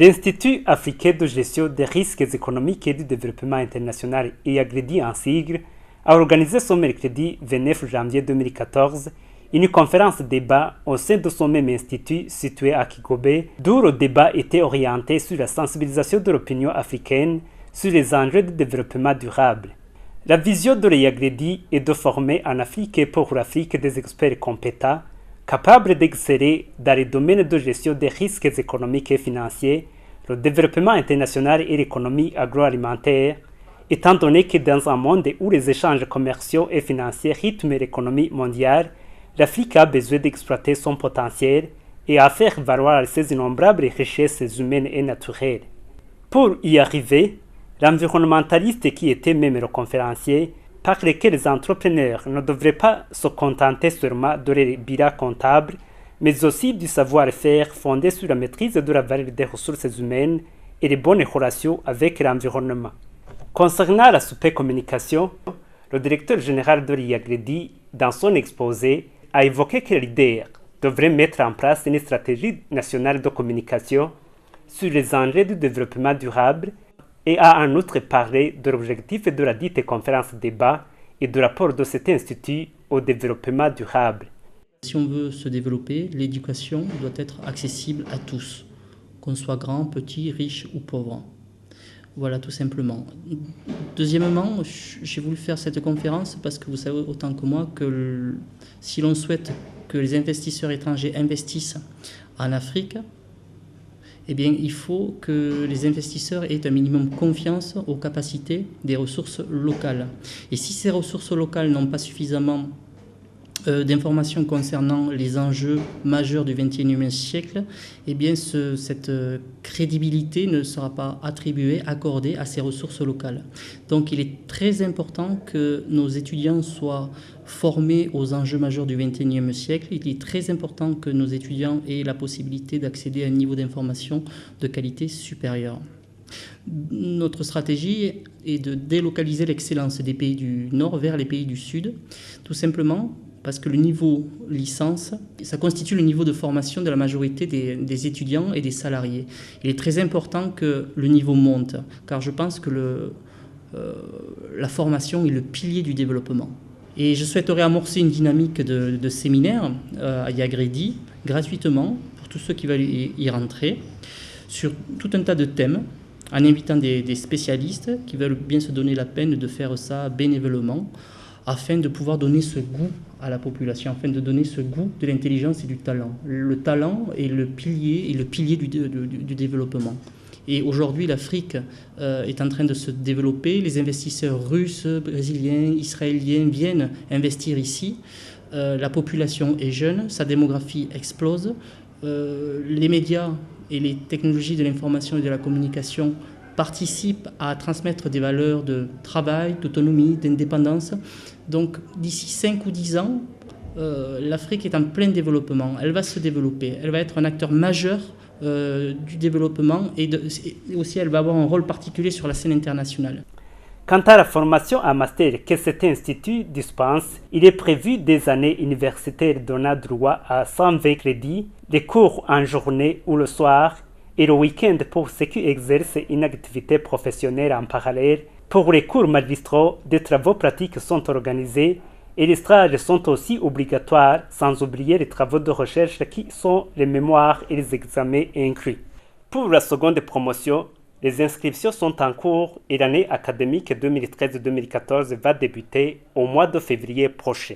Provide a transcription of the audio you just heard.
L'Institut africain de gestion des risques économiques et du développement international, IAGREDI en sigle, a organisé ce mercredi 29 janvier 2014 une conférence débat au sein de son même institut situé à Kigobe, d'où le débat était orienté sur la sensibilisation de l'opinion africaine sur les enjeux du développement durable. La vision de l'IAGREDI est de former en Afrique et pour l'Afrique des experts compétents, capables d'exceller dans les domaines de gestion des risques économiques et financiers, le développement international et l'économie agroalimentaire, étant donné que dans un monde où les échanges commerciaux et financiers rythment l'économie mondiale, l'Afrique a besoin d'exploiter son potentiel et à faire valoir ses innombrables richesses humaines et naturelles. Pour y arriver, l'environnementaliste qui était même le conférencier parlait que les entrepreneurs ne devraient pas se contenter seulement de les bilans comptables, mais aussi du savoir-faire fondé sur la maîtrise de la valeur des ressources humaines et les bonnes relations avec l'environnement. Concernant l'aspect communication, le directeur général de l'IAGREDI, dans son exposé, a évoqué que les leaders devraient mettre en place une stratégie nationale de communication sur les enjeux du développement durable et a en outre parlé de l'objectif de la dite conférence débat et de l'apport de cet institut au développement durable. Si on veut se développer, l'éducation doit être accessible à tous, qu'on soit grand, petit, riche ou pauvre. Voilà, tout simplement. Deuxièmement, j'ai voulu faire cette conférence parce que vous savez autant que moi que si l'on souhaite que les investisseurs étrangers investissent en Afrique, eh bien, il faut que les investisseurs aient un minimum confiance aux capacités des ressources locales. Et si ces ressources locales n'ont pas suffisamment d'informations concernant les enjeux majeurs du XXIe siècle, eh bien cette crédibilité ne sera pas attribuée, accordée à ces ressources locales. Donc il est très important que nos étudiants soient formés aux enjeux majeurs du XXIe siècle. Il est très important que nos étudiants aient la possibilité d'accéder à un niveau d'information de qualité supérieure. Notre stratégie est de délocaliser l'excellence des pays du Nord vers les pays du Sud, tout simplement parce que le niveau licence, ça constitue le niveau de formation de la majorité des étudiants et des salariés. Il est très important que le niveau monte, car je pense que la formation est le pilier du développement. Et je souhaiterais amorcer une dynamique de séminaires à IAGREDI, gratuitement, pour tous ceux qui veulent y rentrer, sur tout un tas de thèmes, en invitant des spécialistes qui veulent bien se donner la peine de faire ça bénévolement, afin de pouvoir donner ce goût à la population, afin de donner ce goût de l'intelligence et du talent. Le talent est le pilier du développement. Et aujourd'hui, l'Afrique est en train de se développer. Les investisseurs russes, brésiliens, israéliens viennent investir ici. La population est jeune, sa démographie explose. Les médias et les technologies de l'information et de la communication participent à transmettre des valeurs de travail, d'autonomie, d'indépendance. Donc d'ici 5 ou 10 ans, l'Afrique est en plein développement. Elle va se développer, elle va être un acteur majeur du développement et aussi elle va avoir un rôle particulier sur la scène internationale. Quant à la formation en master que cet institut dispense, il est prévu des années universitaires donnant droit à 120 crédits, des cours en journée ou le soir, et le week-end pour ceux qui exercent une activité professionnelle en parallèle. Pour les cours magistraux, des travaux pratiques sont organisés et les stages sont aussi obligatoires, sans oublier les travaux de recherche qui sont les mémoires et les examens inclus. Pour la seconde promotion, les inscriptions sont en cours et l'année académique 2013-2014 va débuter au mois de février prochain.